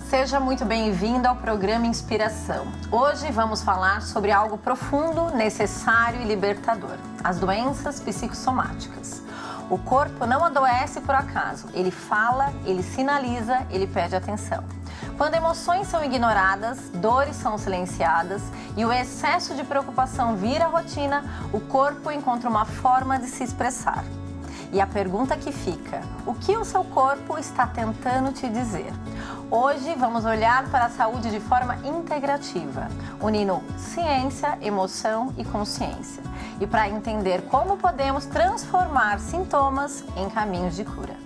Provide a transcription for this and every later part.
Seja muito bem-vindo ao programa Inspiração. Hoje vamos falar sobre algo profundo, necessário e libertador: as doenças psicossomáticas. O corpo não adoece por acaso, ele fala, ele sinaliza, ele pede atenção. Quando emoções são ignoradas, dores são silenciadas e o excesso de preocupação vira rotina, o corpo encontra uma forma de se expressar. E a pergunta que fica: o que o seu corpo está tentando te dizer? Hoje vamos olhar para a saúde de forma integrativa, unindo ciência, emoção e consciência. E para entender como podemos transformar sintomas em caminhos de cura.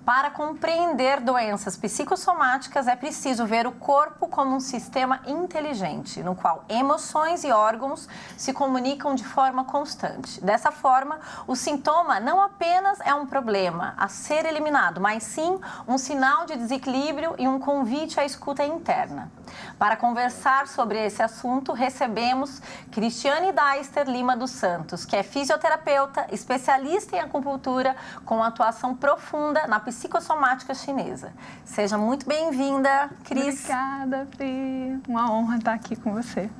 Para compreender doenças psicossomáticas, é preciso ver o corpo como um sistema inteligente, no qual emoções e órgãos se comunicam de forma constante. Dessa forma, o sintoma não apenas é um problema a ser eliminado, mas sim um sinal de desequilíbrio e um convite à escuta interna. Para conversar sobre esse assunto, recebemos Cristiane Deister Lima dos Santos, que é fisioterapeuta, especialista em acupuntura, com atuação profunda na psicossomática chinesa. Seja muito bem-vinda, Cris. Obrigada, Pri. Uma honra estar aqui com você.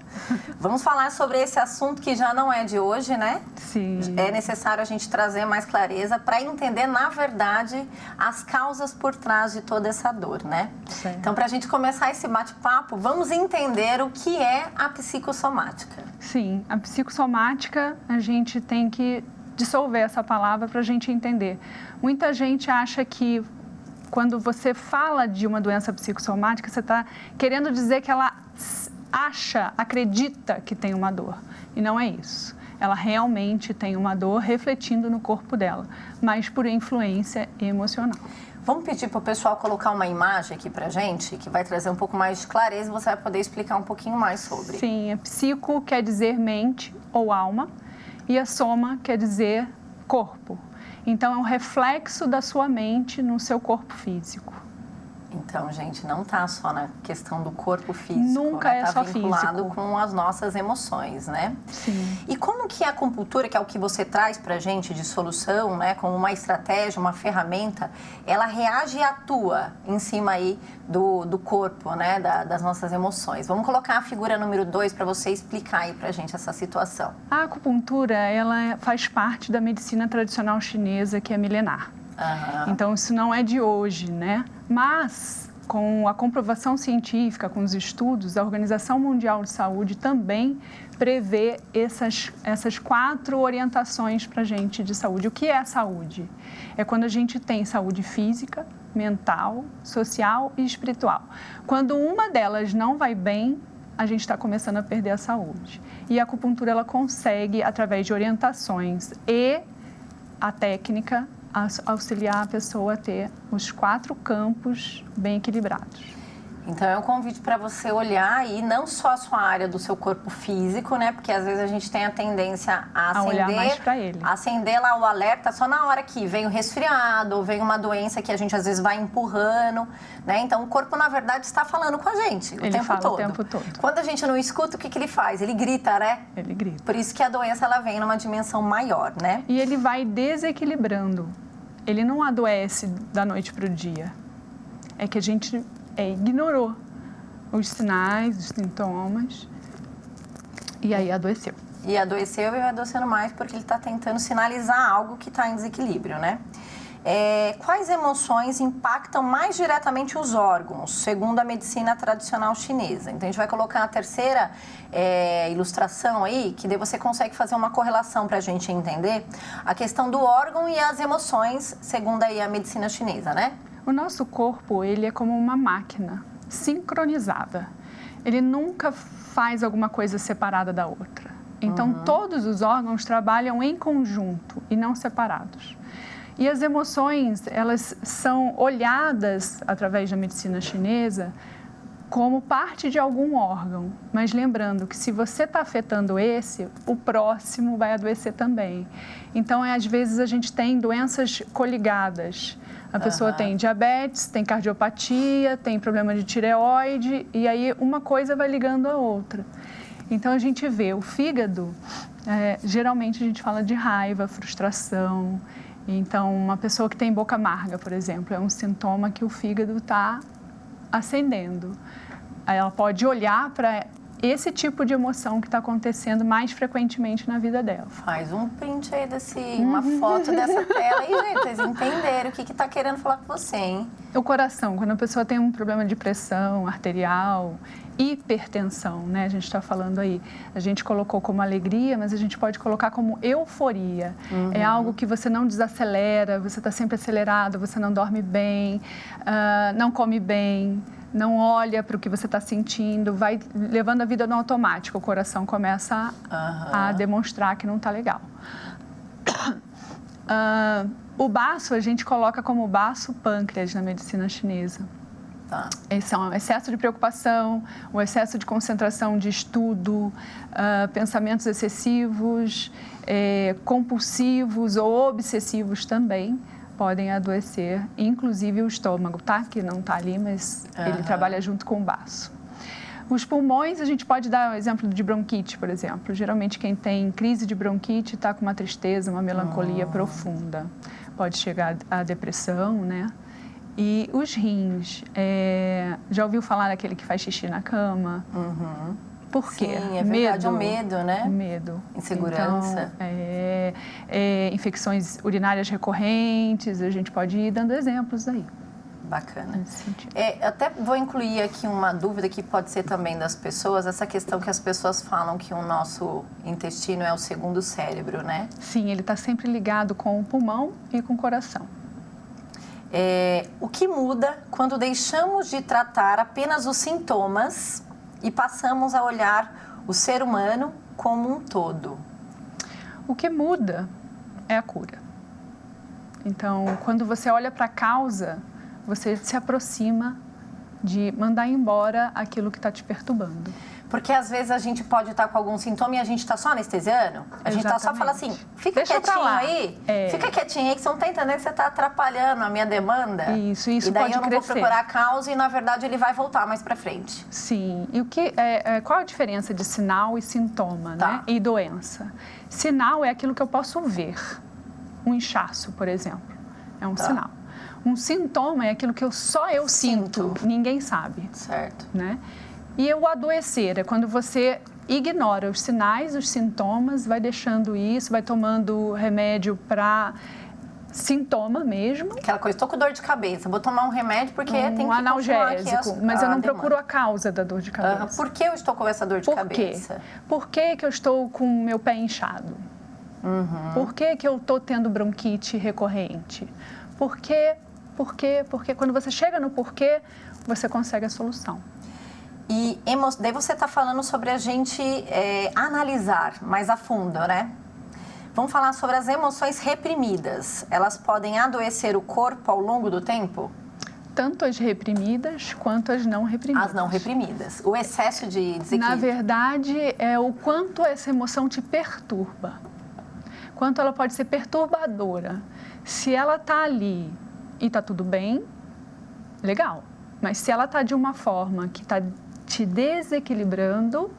Vamos falar sobre esse assunto que já não é de hoje, né? Sim. É necessário a gente trazer mais clareza para entender, na verdade, as causas por trás de toda essa dor, né? Certo. Então, para a gente começar esse bate-papo, vamos entender o que é a psicossomática. Sim, a psicossomática, a gente tem que dissolver essa palavra para a gente entender. Muita gente acha que quando você fala de uma doença psicossomática, você está querendo dizer que ela acredita que tem uma dor. E não é isso. Ela realmente tem uma dor refletindo no corpo dela, mas por influência emocional. Vamos pedir para o pessoal colocar uma imagem aqui para a gente, que vai trazer um pouco mais de clareza e você vai poder explicar um pouquinho mais sobre. Sim, a psico quer dizer mente ou alma e a soma quer dizer corpo. Então, é um reflexo da sua mente no seu corpo físico. Então, gente, não está só na questão do corpo físico. Nunca é só físico. Está vinculado com as nossas emoções, né? Sim. E como que a acupuntura, que é o que você traz para a gente de solução, né, como uma estratégia, uma ferramenta, ela reage e atua em cima aí do corpo, né, das nossas emoções? Vamos colocar a figura número 2 para você explicar aí para a gente essa situação. A acupuntura, ela faz parte da medicina tradicional chinesa, que é milenar. Uhum. Então, isso não é de hoje, né? Mas, com a comprovação científica, com os estudos, a Organização Mundial de Saúde também prevê essas 4 orientações para a gente de saúde. O que é a saúde? É quando a gente tem saúde física, mental, social e espiritual. Quando uma delas não vai bem, a gente está começando a perder a saúde. E a acupuntura, ela consegue, através de orientações e a técnica, auxiliar a pessoa a ter os 4 campos bem equilibrados. Então, é um convite para você olhar aí não só a sua área do seu corpo físico, né? Porque às vezes a gente tem a tendência a olhar mais para ele. Acender lá o alerta só na hora que vem o resfriado, ou vem uma doença que a gente às vezes vai empurrando, né? Então, o corpo, na verdade, está falando com a gente o tempo todo. O tempo todo. Quando a gente não escuta, o que ele faz? Ele grita, né? Ele grita. Por isso que a doença, ela vem numa dimensão maior, né? E ele vai desequilibrando. Ele não adoece da noite para o dia. É que a gente ignorou os sinais, os sintomas, e aí adoeceu. E adoeceu e vai adoecendo mais porque ele está tentando sinalizar algo que está em desequilíbrio, né? Quais emoções impactam mais diretamente os órgãos, segundo a medicina tradicional chinesa? Então, a gente vai colocar a terceira ilustração aí, que daí você consegue fazer uma correlação para a gente entender a questão do órgão e as emoções, segundo aí a medicina chinesa, né? O nosso corpo, ele é como uma máquina sincronizada. Ele nunca faz alguma coisa separada da outra. Então, todos os órgãos trabalham em conjunto e não separados. E as emoções, elas são olhadas através da medicina chinesa como parte de algum órgão. Mas lembrando que se você está afetando esse, o próximo vai adoecer também. Então, às vezes, a gente tem doenças coligadas. A pessoa tem diabetes, tem cardiopatia, tem problema de tireoide, e aí uma coisa vai ligando a outra. Então, a gente vê o fígado, geralmente a gente fala de raiva, frustração. Então, uma pessoa que tem boca amarga, por exemplo, é um sintoma que o fígado está acendendo. Aí ela pode olhar para esse tipo de emoção que está acontecendo mais frequentemente na vida dela. Faz um print aí uma foto dessa tela e, gente, vocês entenderam o que está querendo falar com você, hein? O coração, quando a pessoa tem um problema de pressão arterial, hipertensão, né? A gente está falando aí, a gente colocou como alegria, mas a gente pode colocar como euforia. É algo que você não desacelera, você está sempre acelerado, você não dorme bem, não come bem, não olha para o que você está sentindo, vai levando a vida no automático, o coração começa a demonstrar que não está legal. O baço a gente coloca como baço-pâncreas na medicina chinesa. Tá. Esse é um excesso de preocupação, um excesso de concentração de estudo, pensamentos excessivos, compulsivos ou obsessivos também podem adoecer, inclusive o estômago, tá? Que não está ali, mas ele trabalha junto com o baço. Os pulmões, a gente pode dar o exemplo de bronquite, por exemplo. Geralmente, quem tem crise de bronquite está com uma tristeza, uma melancolia profunda. Pode chegar à depressão, né? E os rins, já ouviu falar daquele que faz xixi na cama? Por quê? Sim, é verdade, o medo, né? Medo. Insegurança. Então, infecções urinárias recorrentes, a gente pode ir dando exemplos aí. Bacana. Até vou incluir aqui uma dúvida que pode ser também das pessoas, essa questão que as pessoas falam que o nosso intestino é o segundo cérebro, né? Sim, ele está sempre ligado com o pulmão e com o coração. O que muda quando deixamos de tratar apenas os sintomas e passamos a olhar o ser humano como um todo? O que muda é a cura. Então, quando você olha para a causa, você se aproxima de mandar embora aquilo que está te perturbando. Porque às vezes a gente pode estar com algum sintoma e a gente está só anestesiando. A gente está só falando assim, fica quietinho aí, fica quietinho aí que você não está entendendo que você está atrapalhando a minha demanda. Isso e daí pode eu não crescer. Vou procurar a causa e na verdade ele vai voltar mais para frente. Sim. E qual a diferença de sinal e sintoma, né? E doença? Sinal é aquilo que eu posso ver. Um inchaço, por exemplo, é um sinal. Um sintoma é aquilo que só eu sinto, ninguém sabe. Certo. Né? E o adoecer é quando você ignora os sinais, os sintomas, vai deixando isso, vai tomando remédio para sintoma mesmo. Aquela coisa, estou com dor de cabeça, vou tomar um remédio porque tem que analgésico, mas eu não procuro a causa da dor de cabeça. Por que eu estou com essa dor de cabeça? Por que eu estou com o meu pé inchado? Por que eu estou tendo bronquite recorrente? Por quê? Porque quando você chega no porquê, você consegue a solução. E daí você está falando sobre a gente analisar mais a fundo, né? Vamos falar sobre as emoções reprimidas. Elas podem adoecer o corpo ao longo do tempo? Tanto as reprimidas quanto as não reprimidas. As não reprimidas. O excesso de desequilíbrio. Na verdade, é o quanto essa emoção te perturba. Quanto ela pode ser perturbadora. Se ela está ali e está tudo bem, legal. Mas se ela está de uma forma que está te desequilibrando,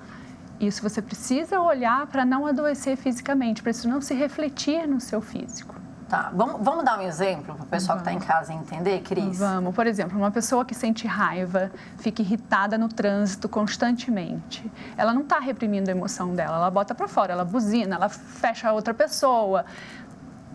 isso você precisa olhar para não adoecer fisicamente, para isso não se refletir no seu físico. Tá, vamos dar um exemplo para o pessoal que está em casa entender, Cris? Vamos. Por exemplo, uma pessoa que sente raiva, fica irritada no trânsito constantemente. Ela não está reprimindo a emoção dela, ela bota para fora, ela buzina, ela fecha a outra pessoa,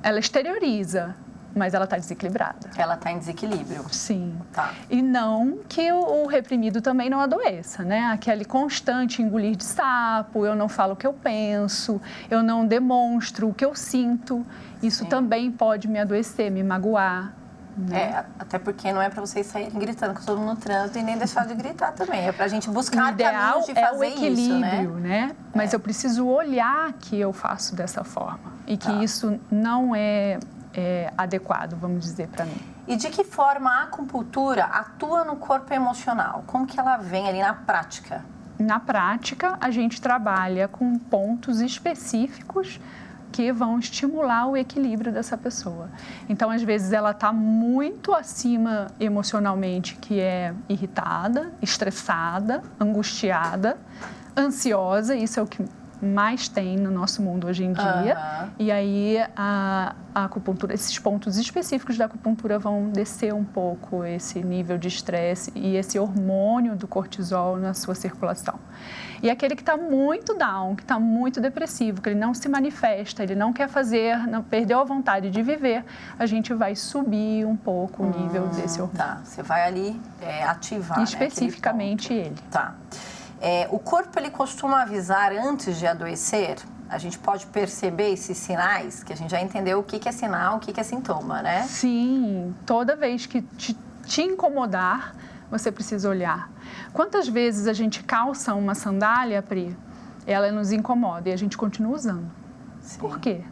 ela exterioriza. Mas ela está desequilibrada. Ela está em desequilíbrio. Sim. Tá. E não que o reprimido também não adoeça, né? Aquele constante engolir de sapo, eu não falo o que eu penso, eu não demonstro o que eu sinto. Isso também pode me adoecer, me magoar. Né? Até porque não é para vocês saírem gritando com todo mundo no trânsito e nem deixar de gritar também. É para a gente buscar caminhos de fazer é o equilíbrio, isso, né? Mas eu preciso olhar que eu faço dessa forma e que isso não é adequado, vamos dizer, para mim. E de que forma a acupuntura atua no corpo emocional? Como que ela vem ali na prática? Na prática, a gente trabalha com pontos específicos que vão estimular o equilíbrio dessa pessoa. Então, às vezes, ela está muito acima emocionalmente, que é irritada, estressada, angustiada, ansiosa, isso é o que mais tem no nosso mundo hoje em dia. E aí a acupuntura, esses pontos específicos da acupuntura vão descer um pouco esse nível de estresse e esse hormônio do cortisol na sua circulação. E aquele que está muito down, que está muito depressivo, que ele não se manifesta, ele não quer fazer, não, perdeu a vontade de viver, a gente vai subir um pouco o nível desse hormônio. Tá, você vai ali ativar, especificamente ele. Tá. O corpo, ele costuma avisar antes de adoecer? A gente pode perceber esses sinais, que a gente já entendeu o que é sinal, o que é sintoma, né? Sim, toda vez que te incomodar, você precisa olhar. Quantas vezes a gente calça uma sandália, Pri, ela nos incomoda e a gente continua usando? Sim. Por quê?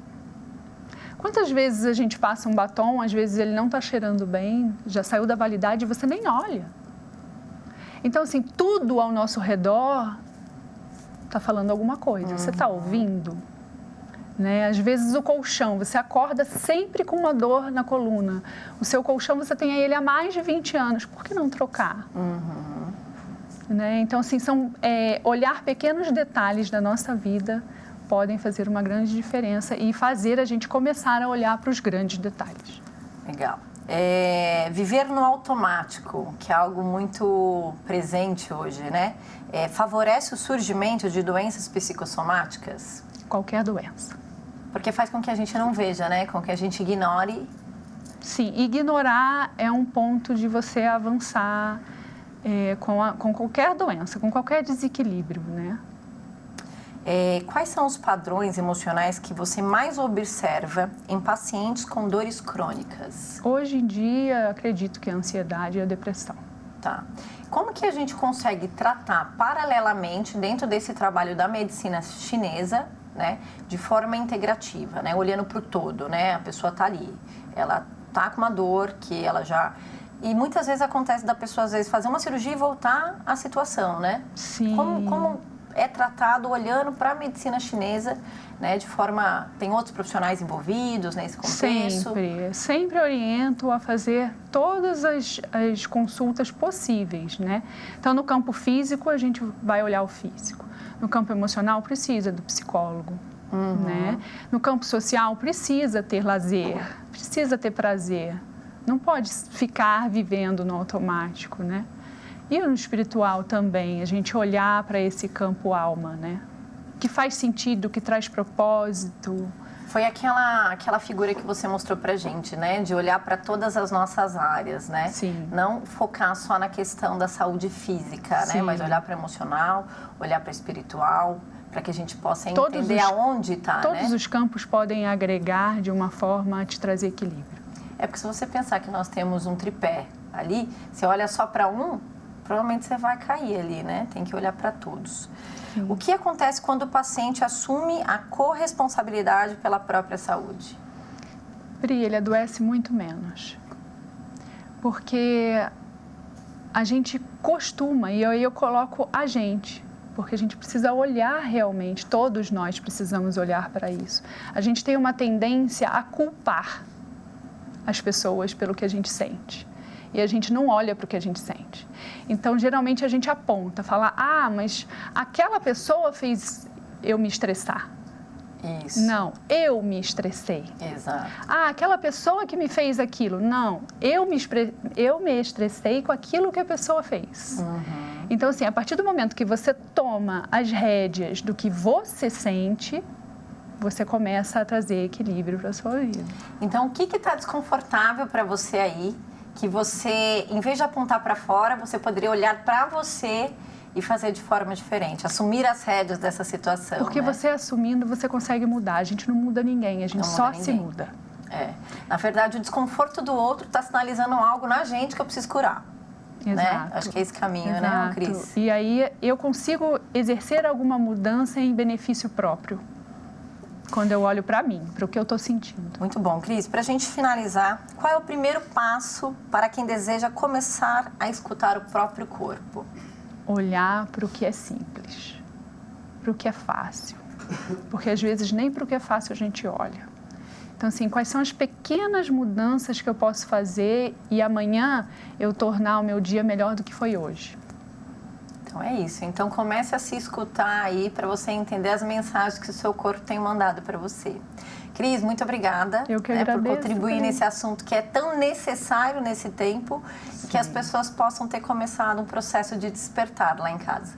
Quantas vezes a gente passa um batom, às vezes ele não está cheirando bem, já saiu da validade e você nem olha? Então, assim, tudo ao nosso redor está falando alguma coisa. Você está ouvindo? Né? Às vezes o colchão, você acorda sempre com uma dor na coluna. O seu colchão, você tem ele há mais de 20 anos. Por que não trocar? Né? Então, assim, olhar pequenos detalhes da nossa vida podem fazer uma grande diferença e fazer a gente começar a olhar para os grandes detalhes. Legal. Viver no automático, que é algo muito presente hoje, né? Favorece o surgimento de doenças psicossomáticas? Qualquer doença. Porque faz com que a gente não veja, né? Com que a gente ignore. Sim, ignorar é um ponto de você avançar com qualquer doença, com qualquer desequilíbrio, né? Quais são os padrões emocionais que você mais observa em pacientes com dores crônicas? Hoje em dia, acredito que a ansiedade e a depressão. Tá. Como que a gente consegue tratar paralelamente, dentro desse trabalho da medicina chinesa, né, de forma integrativa, né, olhando para o todo, né? A pessoa está ali, ela está com uma dor que ela já... E muitas vezes acontece da pessoa, às vezes, fazer uma cirurgia e voltar à situação, né? Sim. Como é tratado olhando para a medicina chinesa, né, de forma... Tem outros profissionais envolvidos nesse contexto? Sempre oriento a fazer todas as consultas possíveis, né? Então, no campo físico, a gente vai olhar o físico. No campo emocional, precisa do psicólogo, né? No campo social, precisa ter lazer, precisa ter prazer. Não pode ficar vivendo no automático, né? E no espiritual também, a gente olhar para esse campo alma, né? Que faz sentido, que traz propósito. Foi aquela figura que você mostrou pra gente, né? De olhar para todas as nossas áreas, né? Sim. Não focar só na questão da saúde física, né? Mas olhar para emocional, olhar para espiritual, para que a gente possa entender aonde está, né? Todos os campos podem agregar de uma forma a te trazer equilíbrio. Porque se você pensar que nós temos um tripé ali, você olha só para um, provavelmente você vai cair ali, né? Tem que olhar para todos. Sim. O que acontece quando o paciente assume a corresponsabilidade pela própria saúde? Pri, ele adoece muito menos. Porque a gente costuma, e aí eu coloco a gente, porque a gente precisa olhar realmente, todos nós precisamos olhar para isso. A gente tem uma tendência a culpar as pessoas pelo que a gente sente. E a gente não olha para o que a gente sente. Então, geralmente, a gente aponta, fala, mas aquela pessoa fez eu me estressar. Isso. Não, eu me estressei. Exato. Aquela pessoa que me fez aquilo. Não, eu me estressei com aquilo que a pessoa fez. Então, assim, a partir do momento que você toma as rédeas do que você sente, você começa a trazer equilíbrio para a sua vida. Então, o que está desconfortável para você aí, que você, em vez de apontar para fora, você poderia olhar para você e fazer de forma diferente, assumir as rédeas dessa situação? Porque você assumindo, você consegue mudar. A gente não muda ninguém, a gente só se muda. Na verdade, o desconforto do outro está sinalizando algo na gente que eu preciso curar. Exato. Né? Acho que é esse caminho, né, Cris? E aí eu consigo exercer alguma mudança em benefício próprio. Quando eu olho para mim, para o que eu estou sentindo. Muito bom, Cris. Para a gente finalizar, qual é o primeiro passo para quem deseja começar a escutar o próprio corpo? Olhar para o que é simples, para o que é fácil. porque às vezes nem para o que é fácil a gente olha. Então, assim, quais são as pequenas mudanças que eu posso fazer e amanhã eu tornar o meu dia melhor do que foi hoje? Então é isso. Então comece a se escutar aí para você entender as mensagens que o seu corpo tem mandado para você. Cris, muito obrigada, eu que agradeço, por contribuir nesse assunto que é tão necessário nesse tempo. Sim. E que as pessoas possam ter começado um processo de despertar lá em casa.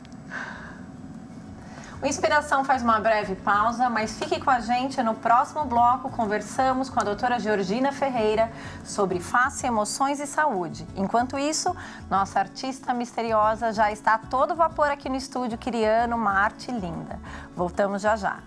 O Inspiração faz uma breve pausa, mas fique com a gente. No próximo bloco, conversamos com a doutora Georgina Ferreira sobre face, emoções e saúde. Enquanto isso, nossa artista misteriosa já está a todo vapor aqui no estúdio, criando uma arte linda. Voltamos já já.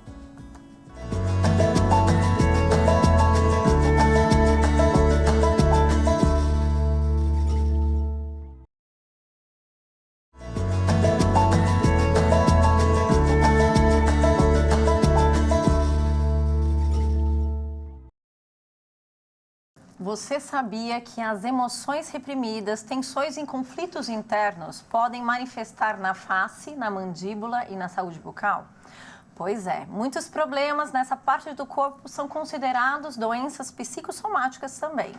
Você sabia que as emoções reprimidas, tensões e conflitos internos podem manifestar na face, na mandíbula e na saúde bucal? Pois é, muitos problemas nessa parte do corpo são considerados doenças psicossomáticas também.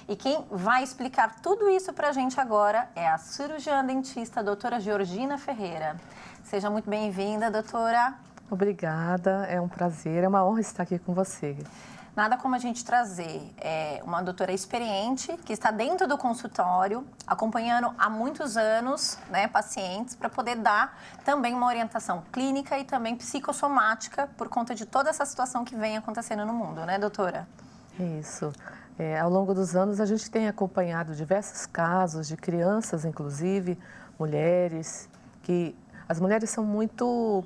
E quem vai explicar tudo isso pra gente agora é a cirurgiã dentista, a doutora Georgina Ferreira. Seja muito bem-vinda, doutora. Obrigada, é um prazer, é uma honra estar aqui com você. Nada como a gente trazer uma doutora experiente que está dentro do consultório, acompanhando há muitos anos, né, pacientes, para poder dar também uma orientação clínica e também psicossomática por conta de toda essa situação que vem acontecendo no mundo, né, doutora? Isso. Ao longo dos anos, a gente tem acompanhado diversos casos de crianças, inclusive, mulheres, que as mulheres são muito...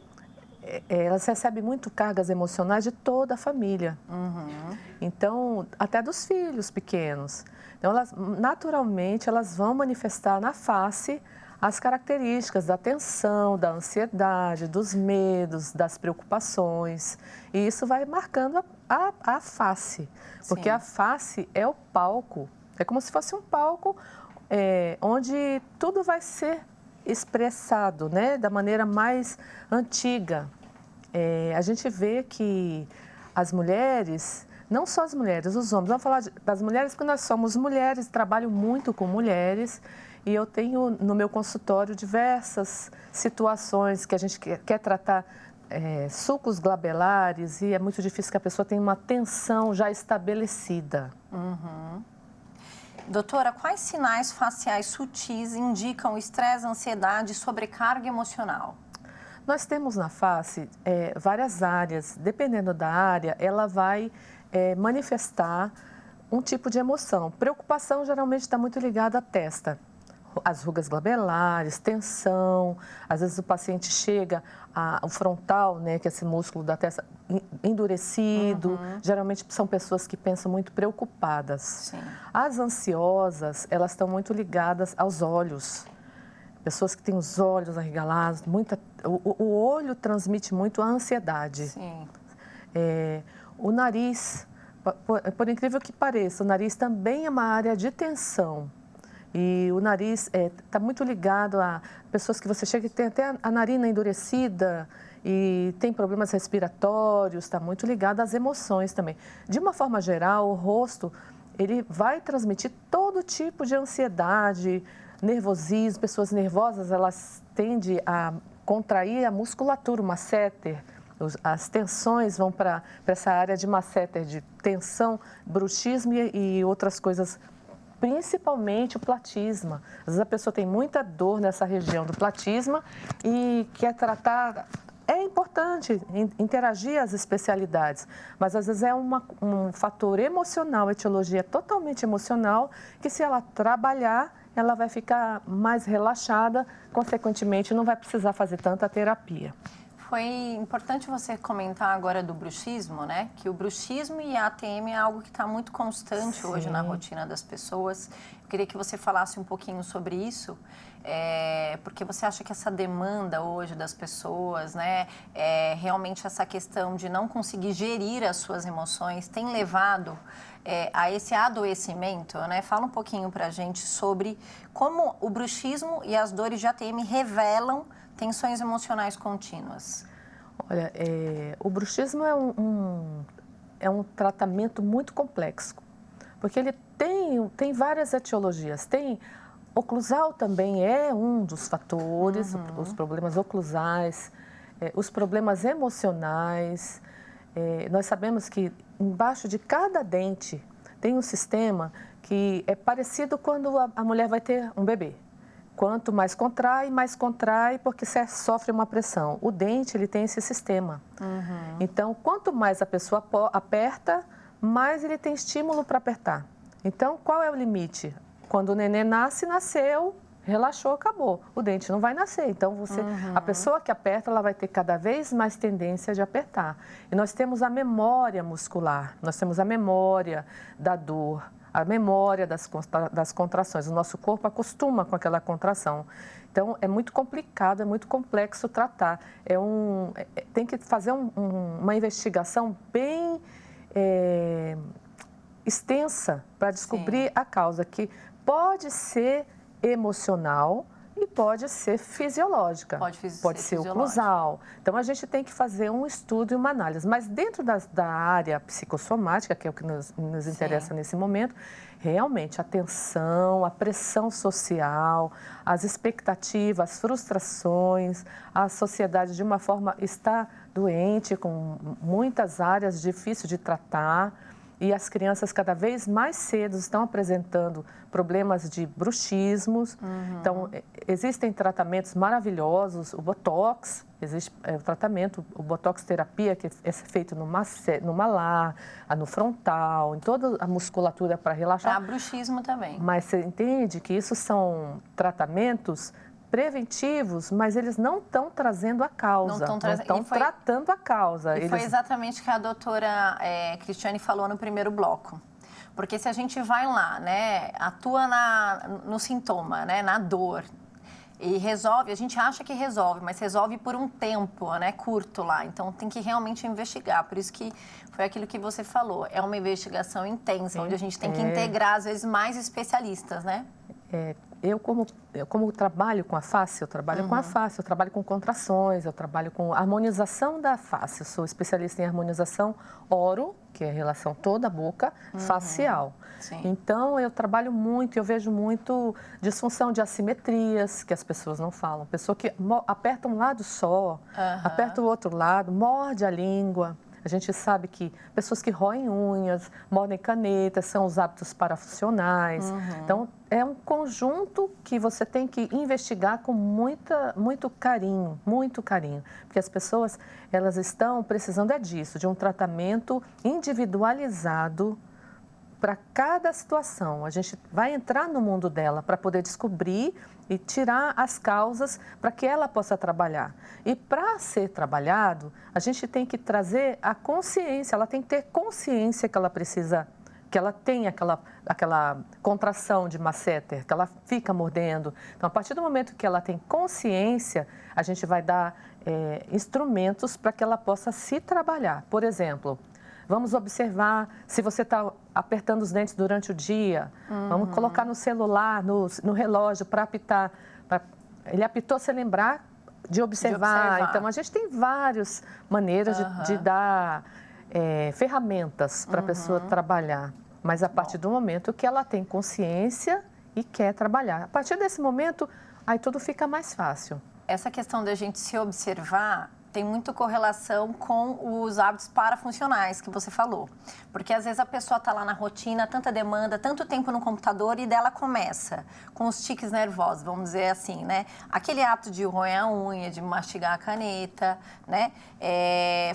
elas recebem muito cargas emocionais de toda a família. Uhum. Então, até dos filhos pequenos. Então, naturalmente, elas vão manifestar na face as características da tensão, da ansiedade, dos medos, das preocupações. E isso vai marcando a face. Porque Sim. A face é o palco. É como se fosse um palco onde tudo vai ser expressado, né, da maneira mais antiga. A gente vê que as mulheres, não só as mulheres, os homens, vamos falar das mulheres porque nós somos mulheres, trabalho muito com mulheres e eu tenho no meu consultório diversas situações que a gente quer tratar, sulcos glabelares, e é muito difícil que a pessoa tenha uma tensão já estabelecida. Uhum. Doutora, quais sinais faciais sutis indicam estresse, ansiedade e sobrecarga emocional? Nós temos na face várias áreas. Dependendo da área, ela vai manifestar um tipo de emoção. Preocupação geralmente está muito ligada à testa. As rugas glabelares, tensão. Às vezes o paciente chega ao frontal, né, que é esse músculo da testa, endurecido. Uhum. Geralmente são pessoas que pensam muito preocupadas. Sim. As ansiosas, elas estão muito ligadas aos olhos. Pessoas que têm os olhos arregalados, o olho transmite muito a ansiedade. Sim. O nariz, por incrível que pareça, o nariz também é uma área de tensão. E o nariz está muito ligado a pessoas que você chega e tem até a narina endurecida e tem problemas respiratórios, está muito ligado às emoções também. De uma forma geral, o rosto ele vai transmitir todo tipo de ansiedade, nervosismo. Pessoas nervosas, elas tendem a contrair a musculatura, o masseter. As tensões vão para essa área de masseter, de tensão, bruxismo e outras coisas, principalmente o platisma. Às vezes a pessoa tem muita dor nessa região do platisma e quer tratar. É importante interagir as especialidades, mas às vezes é um fator emocional, a etiologia é totalmente emocional, que se ela trabalhar, ela vai ficar mais relaxada, consequentemente não vai precisar fazer tanta terapia. Foi importante você comentar agora do bruxismo, né? Que o bruxismo e a ATM é algo que está muito constante Sim. hoje na rotina das pessoas. Eu queria que você falasse um pouquinho sobre isso, porque você acha que essa demanda hoje das pessoas, né? Realmente essa questão de não conseguir gerir as suas emoções tem levado a esse adoecimento, né? Fala um pouquinho para a gente sobre como o bruxismo e as dores de ATM revelam tensões emocionais contínuas. Olha, o bruxismo é um tratamento muito complexo, porque ele tem várias etiologias. Oclusal também é um dos fatores, os problemas oclusais, os problemas emocionais. Nós sabemos que embaixo de cada dente tem um sistema que é parecido quando a mulher vai ter um bebê. Quanto mais contrai, porque você sofre uma pressão. O dente, ele tem esse sistema. Então, quanto mais a pessoa aperta, mais ele tem estímulo para apertar. Então, qual é o limite? Quando o neném nasceu, relaxou, acabou. O dente não vai nascer. Então, a pessoa que aperta, ela vai ter cada vez mais tendência de apertar. E nós temos a memória muscular, nós temos a memória da dor, a memória das contrações. O nosso corpo acostuma com aquela contração. Então, é muito complicado, é muito complexo tratar. Tem que fazer uma investigação bem extensa para descobrir a causa, que pode ser emocional e pode ser fisiológica. Pode ser oclusal. Então, a gente tem que fazer um estudo e uma análise. Mas dentro da área psicossomática, que é o que nos interessa nesse momento, realmente a tensão, a pressão social, as expectativas, as frustrações, a sociedade de uma forma está doente, com muitas áreas difíceis de tratar. E as crianças cada vez mais cedo estão apresentando problemas de bruxismos. Então, existem tratamentos maravilhosos. O Botox, existe o tratamento, o Botox terapia, que é feito no malar, no frontal, em toda a musculatura para relaxar. Para bruxismo também. Mas você entende que isso são tratamentos preventivos, mas eles não estão trazendo a causa, não estão tratando a causa. E foi exatamente o que a doutora Cristiane falou no primeiro bloco. Porque se a gente vai lá, né, atua no sintoma, né, na dor, e resolve, a gente acha que resolve, mas resolve por um tempo, né, curto lá. Então, tem que realmente investigar. Por isso que foi aquilo que você falou. É uma investigação intensa, onde a gente tem que integrar, às vezes, mais especialistas, né? Eu, como trabalho com a face, eu trabalho com a face, eu trabalho com contrações, eu trabalho com harmonização da face. Eu sou especialista em harmonização oro, que é a relação toda a boca, facial. Sim. Então, eu trabalho muito, eu vejo muito disfunção de assimetrias, que as pessoas não falam. Pessoa que aperta um lado só, aperta o outro lado, morde a língua. A gente sabe que pessoas que roem unhas, mordem canetas, são os hábitos parafuncionais. Então, é um conjunto que você tem que investigar com muito carinho, porque as pessoas, elas estão precisando disso, de um tratamento individualizado para cada situação. A gente vai entrar no mundo dela para poder descobrir e tirar as causas para que ela possa trabalhar. E para ser trabalhado, a gente tem que trazer a consciência, ela tem que ter consciência que ela precisa, que ela tem aquela contração de masseter, que ela fica mordendo. Então, a partir do momento que ela tem consciência, a gente vai dar instrumentos para que ela possa se trabalhar. Por exemplo, vamos observar se você está apertando os dentes durante o dia. Vamos colocar no celular, no relógio, para apitar. Ele apitou, você lembrar de observar. Então, a gente tem várias maneiras de dar ferramentas para a pessoa trabalhar. Mas a partir do momento que ela tem consciência e quer trabalhar. A partir desse momento, aí tudo fica mais fácil. Essa questão da gente se observar tem muito correlação com os hábitos parafuncionais que você falou. Porque às vezes a pessoa está lá na rotina, tanta demanda, tanto tempo no computador e dela começa com os tiques nervosos, vamos dizer assim, né? Aquele hábito de roer a unha, de mastigar a caneta, né?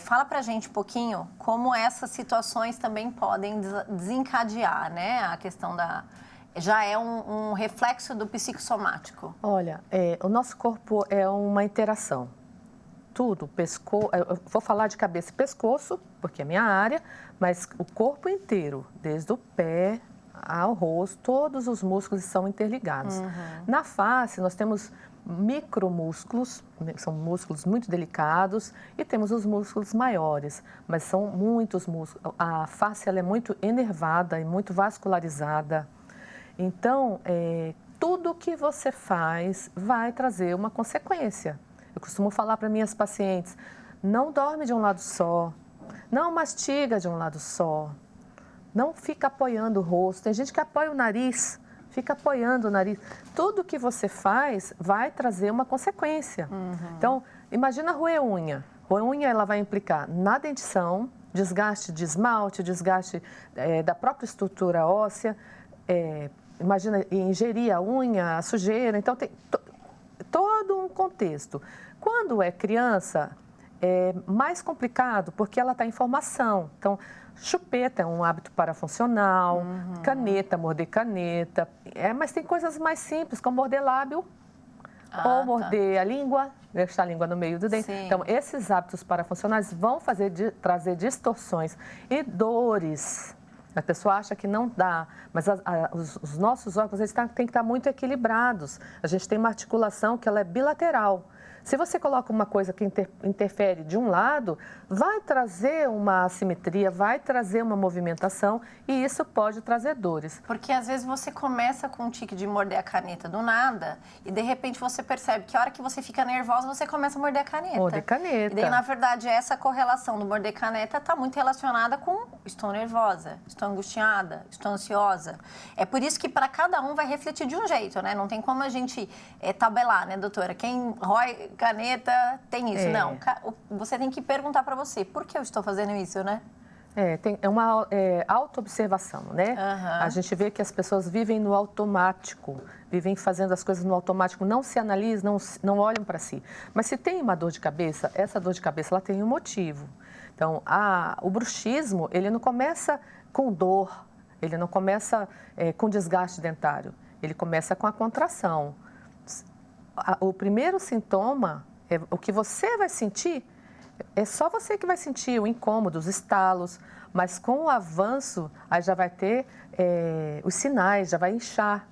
Fala pra gente um pouquinho como essas situações também podem desencadear, né? A questão já é um reflexo do psicossomático. Olha, o nosso corpo é uma interação. Tudo, pescoço, eu vou falar de cabeça e pescoço, porque é minha área, mas o corpo inteiro, desde o pé ao rosto, todos os músculos são interligados. Na face, nós temos micromúsculos, são músculos muito delicados, e temos os músculos maiores, mas são muitos músculos. A face ela é muito enervada e muito vascularizada. Então, tudo que você faz vai trazer uma consequência. Eu costumo falar para minhas pacientes, não dorme de um lado só, não mastiga de um lado só, não fica apoiando o rosto. Tem gente que apoia o nariz, fica apoiando o nariz. Tudo que você faz vai trazer uma consequência. Então, imagina roer unha. Roer unha, ela vai implicar na dentição, desgaste de esmalte, desgaste da própria estrutura óssea. Imagina ingerir a unha, a sujeira. Então, tem todo um contexto. Quando é criança, é mais complicado, porque ela está em formação. Então, chupeta é um hábito parafuncional, caneta, morder caneta. Mas tem coisas mais simples, como morder lábio ou morder a língua, deixar a língua no meio do dente. Sim. Então, esses hábitos parafuncionais vão trazer distorções e dores. A pessoa acha que não dá, mas os nossos órgãos eles têm que estar muito equilibrados. A gente tem uma articulação que ela é bilateral. Se você coloca uma coisa que interfere de um lado, vai trazer uma assimetria, vai trazer uma movimentação e isso pode trazer dores. Porque às vezes você começa com um tique de morder a caneta do nada e de repente você percebe que a hora que você fica nervosa, você começa a morder a caneta. Morder caneta. E daí, na verdade, essa correlação do morder caneta está muito relacionada com estou nervosa, estou angustiada, estou ansiosa. É por isso que para cada um vai refletir de um jeito, né? Não tem como a gente tabelar, né, doutora? Quem rói caneta tem isso. Não, você tem que perguntar para você, por que eu estou fazendo isso, né? É uma auto-observação, né? A gente vê que as pessoas vivem no automático, vivem fazendo as coisas no automático, não se analisam, não olham para si. Mas se tem uma dor de cabeça, essa dor de cabeça ela tem um motivo. Então, o bruxismo, ele não começa com dor, ele não começa com desgaste dentário, ele começa com a contração. O primeiro sintoma, o que você vai sentir, é só você que vai sentir o incômodo, os estalos, mas com o avanço, aí já vai ter os sinais, já vai inchar,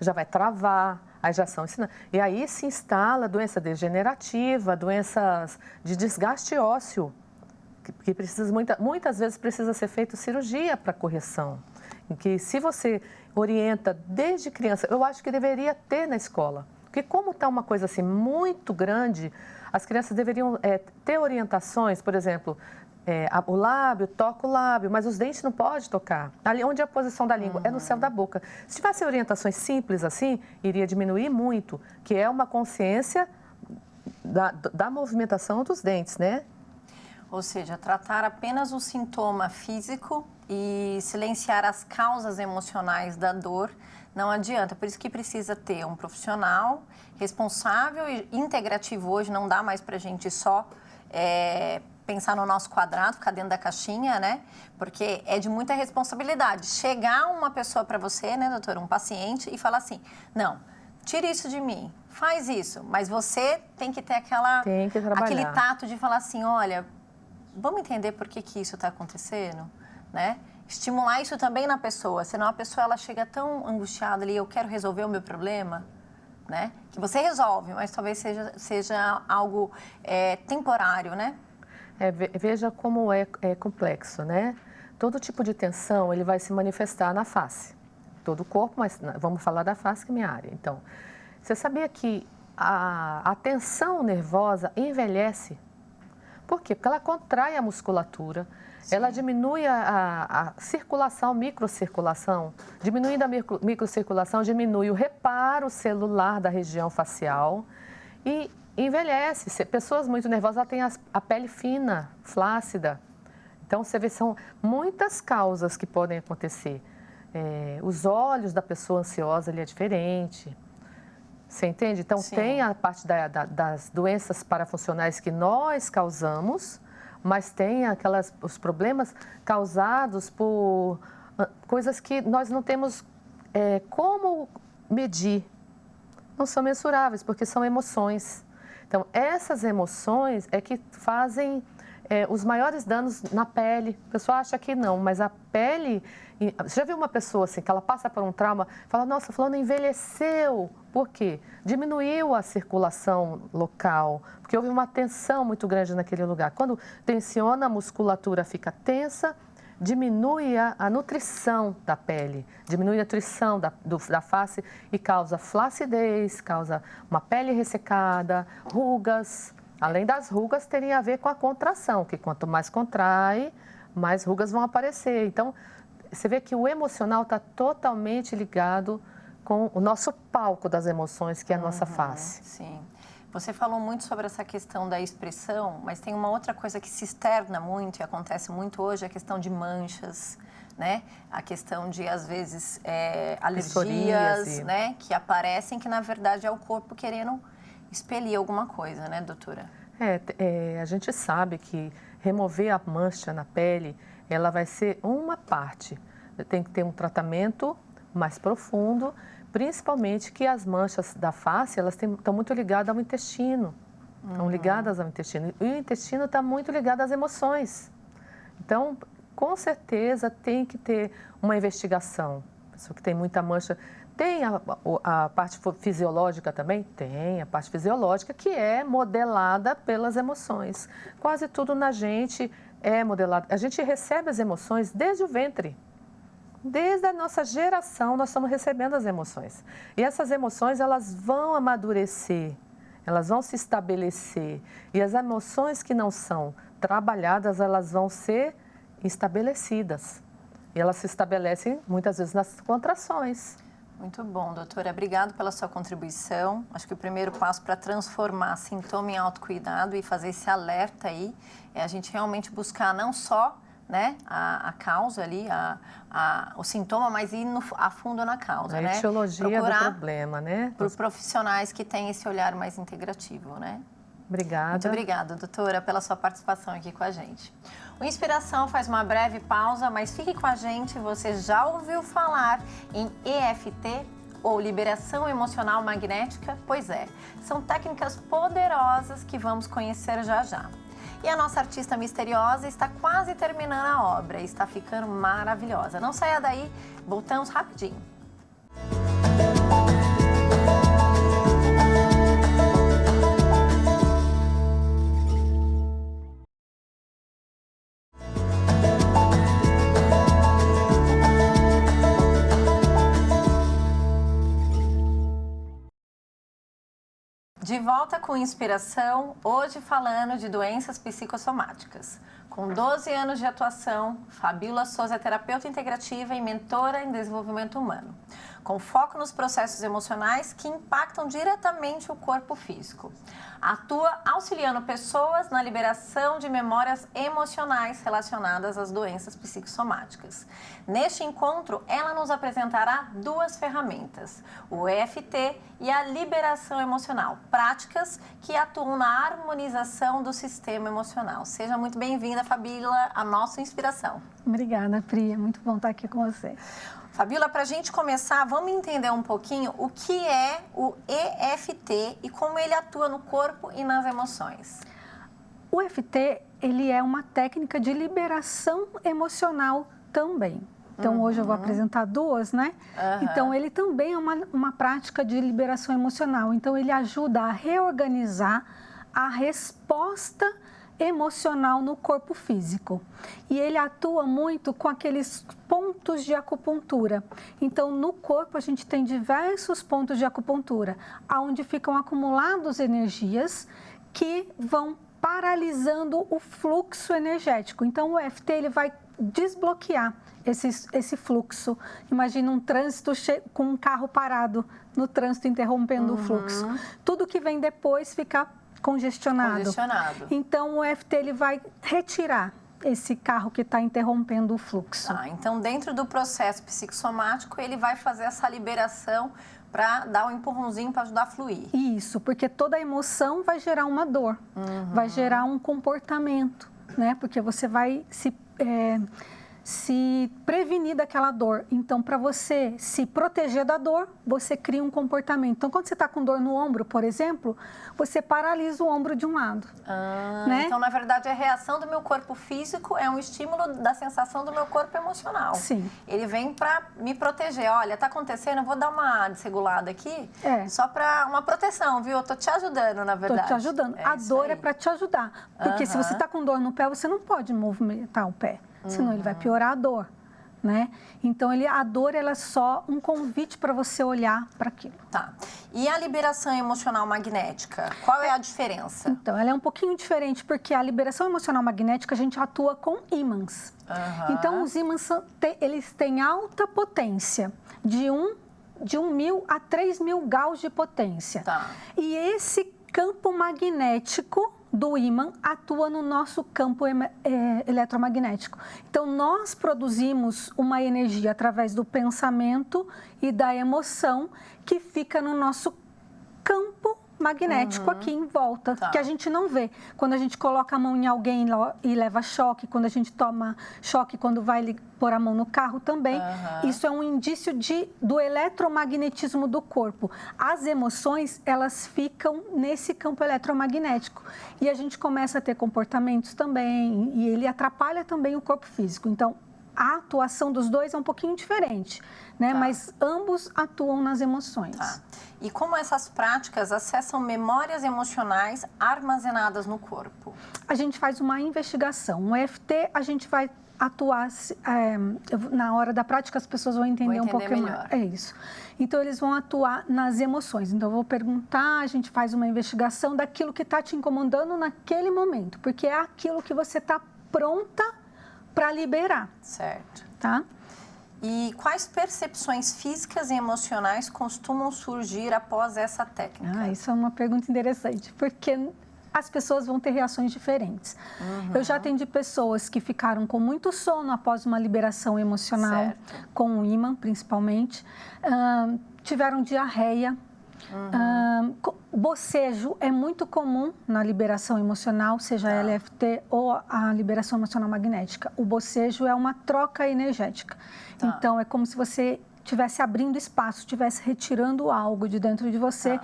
já vai travar, aí já são os sinais. E aí se instala doença degenerativa, doenças de desgaste ósseo, que precisa, muitas vezes precisa ser feita cirurgia para correção. Em que se você orienta desde criança, eu acho que deveria ter na escola. Porque como está uma coisa assim muito grande, as crianças deveriam ter orientações, por exemplo, o lábio, toca o lábio, mas os dentes não pode tocar. Ali onde é a posição da língua, é no céu da boca. Se tivesse orientações simples assim, iria diminuir muito, que é uma consciência da movimentação dos dentes, né? Ou seja, tratar apenas o sintoma físico e silenciar as causas emocionais da dor não adianta. Por isso que precisa ter um profissional responsável e integrativo. Hoje não dá mais para a gente só pensar no nosso quadrado, ficar dentro da caixinha, né? Porque é de muita responsabilidade. Chegar uma pessoa para você, né, doutora, um paciente, e falar assim, não, tira isso de mim, faz isso. Mas você tem que ter aquele tato de falar assim, olha, vamos entender por que isso está acontecendo, né? Estimular isso também na pessoa, senão a pessoa ela chega tão angustiada ali, eu quero resolver o meu problema, né? Que você resolve, mas talvez seja algo temporário, né? Veja como é complexo, né? Todo tipo de tensão ele vai se manifestar na face, todo o corpo, mas vamos falar da face que é minha área. Então, você sabia que a tensão nervosa envelhece? Por quê? Porque ela contrai a musculatura, sim, ela diminui a circulação, microcirculação. Diminuindo a microcirculação, diminui o reparo celular da região facial e envelhece. Pessoas muito nervosas, ela tem a pele fina, flácida. Então, você vê, são muitas causas que podem acontecer. Os olhos da pessoa ansiosa, ele é diferente. Você entende? Então, sim, tem a parte das doenças parafuncionais que nós causamos, mas tem os problemas causados por coisas que nós não temos como medir. Não são mensuráveis, porque são emoções. Então, essas emoções é que fazem os maiores danos na pele. O pessoal acha que não, mas a pele... Você já viu uma pessoa assim, que ela passa por um trauma, fala, nossa, fulano envelheceu. Por quê? Diminuiu a circulação local, porque houve uma tensão muito grande naquele lugar. Quando tensiona, a musculatura fica tensa, diminui a nutrição da pele, diminui a nutrição da face e causa flacidez, causa uma pele ressecada, rugas. Além das rugas, terem a ver com a contração, que quanto mais contrai, mais rugas vão aparecer. Então, você vê que o emocional está totalmente ligado com o nosso palco das emoções, que é a nossa face. Sim. Você falou muito sobre essa questão da expressão, mas tem uma outra coisa que se externa muito e acontece muito hoje, a questão de manchas, né? A questão de, às vezes, alergias, né? Que aparecem, que na verdade é o corpo querendo expelir alguma coisa, né, doutora? A gente sabe que remover a mancha na pele, ela vai ser uma parte. Tem que ter um tratamento mais profundo, principalmente que as manchas da face, elas estão muito ligadas ao intestino. Estão ligadas ao intestino. E o intestino está muito ligado às emoções. Então, com certeza, tem que ter uma investigação. Pessoa que tem muita mancha. Tem a parte fisiológica também? Tem a parte fisiológica, que é modelada pelas emoções. Quase tudo na gente é modelado. A gente recebe as emoções desde o ventre. Desde a nossa geração, nós estamos recebendo as emoções. E essas emoções, elas vão amadurecer, elas vão se estabelecer. E as emoções que não são trabalhadas, elas vão ser estabelecidas. E elas se estabelecem, muitas vezes, nas contrações. Muito bom, doutora. Obrigado pela sua contribuição. Acho que o primeiro passo para transformar sintoma em autocuidado e fazer esse alerta aí é a gente realmente buscar não só, né, a causa ali, o sintoma, mas ir a fundo na causa, né? A etiologia do problema, né? Por profissionais que têm esse olhar mais integrativo, né? Obrigada. Muito obrigada, doutora, pela sua participação aqui com a gente. O Inspiração faz uma breve pausa, mas fique com a gente. Você já ouviu falar em EFT ou liberação emocional magnética? Pois é, são técnicas poderosas que vamos conhecer já já. E a nossa artista misteriosa está quase terminando a obra e está ficando maravilhosa. Não saia daí, voltamos rapidinho. De volta com Inspiração, hoje falando de doenças psicossomáticas. Com 12 anos de atuação, Fabíola Souza é terapeuta integrativa e mentora em desenvolvimento humano, com foco nos processos emocionais que impactam diretamente o corpo físico. Atua auxiliando pessoas na liberação de memórias emocionais relacionadas às doenças psicossomáticas. Neste encontro, ela nos apresentará duas ferramentas, o EFT e a liberação emocional, práticas que atuam na harmonização do sistema emocional. Seja muito bem-vinda, Fabíola, a nossa Inspiração. Obrigada, Pri. É muito bom estar aqui com você. Fabíola, para a gente começar, vamos entender um pouquinho o que é o EFT e como ele atua no corpo e nas emoções. O EFT, ele é uma técnica de liberação emocional também. Então, hoje eu vou apresentar duas, né? Então, ele também é uma prática de liberação emocional. Então, ele ajuda a reorganizar a resposta emocional no corpo físico. E ele atua muito com aqueles pontos de acupuntura. Então, no corpo, a gente tem diversos pontos de acupuntura, onde ficam acumulados energias que vão paralisando o fluxo energético. Então, o EFT ele vai desbloquear esse fluxo. Imagina um trânsito com um carro parado no trânsito, interrompendo o fluxo. Tudo que vem depois fica congestionado. Então, o EFT ele vai retirar esse carro que está interrompendo o fluxo. Então, dentro do processo psicossomático, ele vai fazer essa liberação para dar um empurrãozinho para ajudar a fluir. Isso, porque toda emoção vai gerar uma dor, vai gerar um comportamento, né? Porque você vai se prevenir daquela dor. Então, para você se proteger da dor, você cria um comportamento. Então, quando você está com dor no ombro, por exemplo, você paralisa o ombro de um lado. Né? Então, na verdade, a reação do meu corpo físico é um estímulo da sensação do meu corpo emocional. Sim. Ele vem para me proteger. Olha, está acontecendo, eu vou dar uma desregulada aqui, só para uma proteção, viu? Eu estou te ajudando, na verdade. Estou te ajudando. A dor é para te ajudar. Porque se você está com dor no pé, você não pode movimentar o pé. Senão ele vai piorar a dor, né? Então, a dor ela é só um convite para você olhar para aquilo. Tá. E a liberação emocional magnética? Qual é a diferença? Então, ela é um pouquinho diferente, porque a liberação emocional magnética, a gente atua com ímãs. Então, os ímãs, eles têm alta potência, de 1.000 a 3.000 gauss de potência. Tá. E esse campo magnético do ímã atua no nosso campo eletromagnético. Então, nós produzimos uma energia através do pensamento e da emoção que fica no nosso campo magnético aqui em volta, que a gente não vê. Quando a gente coloca a mão em alguém e leva choque, quando a gente toma choque, quando vai pôr a mão no carro também, isso é um indício do eletromagnetismo do corpo. As emoções, elas ficam nesse campo eletromagnético. E a gente começa a ter comportamentos também, e ele atrapalha também o corpo físico. Então, a atuação dos dois é um pouquinho diferente, né? Mas ambos atuam nas emoções. Tá. E como essas práticas acessam memórias emocionais armazenadas no corpo? A gente faz uma investigação. No EFT, a gente vai atuar... na hora da prática, as pessoas vão entender um pouco melhor. É isso. Então, eles vão atuar nas emoções. Então, eu vou perguntar, a gente faz uma investigação daquilo que está te incomodando naquele momento. Porque é aquilo que você está pronta para liberar. Certo. Tá? E quais percepções físicas e emocionais costumam surgir após essa técnica? Isso é uma pergunta interessante, porque as pessoas vão ter reações diferentes. Eu já atendi pessoas que ficaram com muito sono após uma liberação emocional, com o ímã, principalmente. Tiveram diarreia. Bocejo é muito comum na liberação emocional, seja a LFT ou a liberação emocional magnética. O bocejo é uma troca energética. Então, é como se você estivesse abrindo espaço, estivesse retirando algo de dentro de você.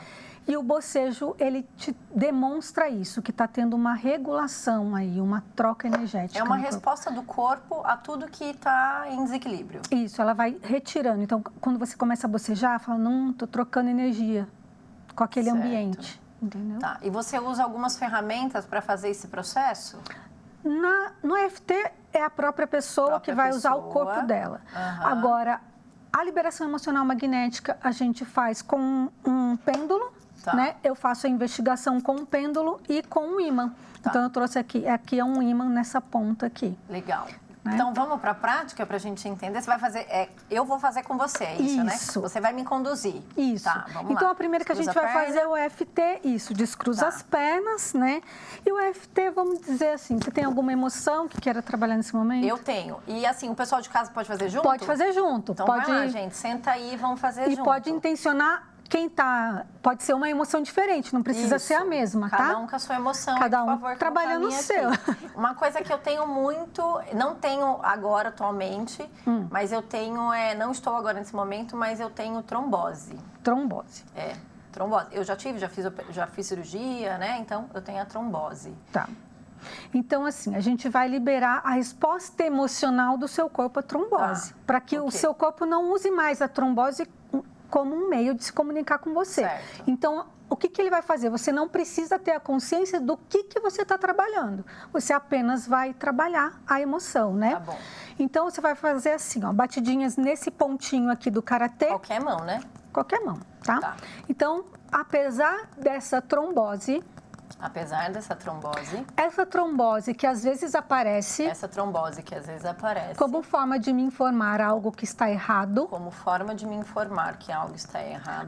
E o bocejo, ele te demonstra isso, que está tendo uma regulação aí, uma troca energética. É uma resposta do corpo a tudo que está em desequilíbrio. Isso, ela vai retirando. Então, quando você começa a bocejar, fala, não, estou trocando energia com aquele ambiente. Entendeu? Tá. E você usa algumas ferramentas para fazer esse processo? No EFT, é a própria pessoa que vai usar o corpo dela. Agora, a liberação emocional magnética, a gente faz com um pêndulo, né? Eu faço a investigação com um pêndulo e com um ímã. Então, eu trouxe aqui é um ímã nessa ponta aqui. Legal. Né? Então, vamos para a prática para a gente entender. Você vai fazer, eu vou fazer com você, é isso, né? Você vai me conduzir. Isso. Tá, vamos então, lá. a primeira que a gente vai fazer é o EFT, descruza as pernas, né? E o EFT, vamos dizer assim, você tem alguma emoção que queira trabalhar nesse momento? Eu tenho. E assim, o pessoal de casa pode fazer junto? Pode fazer junto. Então, vai lá, gente, senta aí e vamos fazer junto. E pode intencionar pode ser uma emoção diferente, não precisa ser a mesma, tá? Cada um com a sua emoção. Cada um por favor, trabalhando o seu. Uma coisa que eu tenho muito, não tenho agora atualmente, mas eu tenho, não estou agora nesse momento, mas eu tenho trombose. Trombose. Trombose. Eu já fiz cirurgia, né? Então, eu tenho a trombose. Tá. Então, assim, a gente vai liberar a resposta emocional do seu corpo à trombose, para que o seu corpo não use mais a trombose como um meio de se comunicar com você. Certo. Então, o que ele vai fazer? Você não precisa ter a consciência do que você está trabalhando. Você apenas vai trabalhar a emoção, né? Tá bom. Então, você vai fazer assim, ó, batidinhas nesse pontinho aqui do karatê. Qualquer mão, né? Qualquer mão, tá? Então, apesar dessa trombose... Essa trombose que às vezes aparece... Como forma de me informar algo que está errado.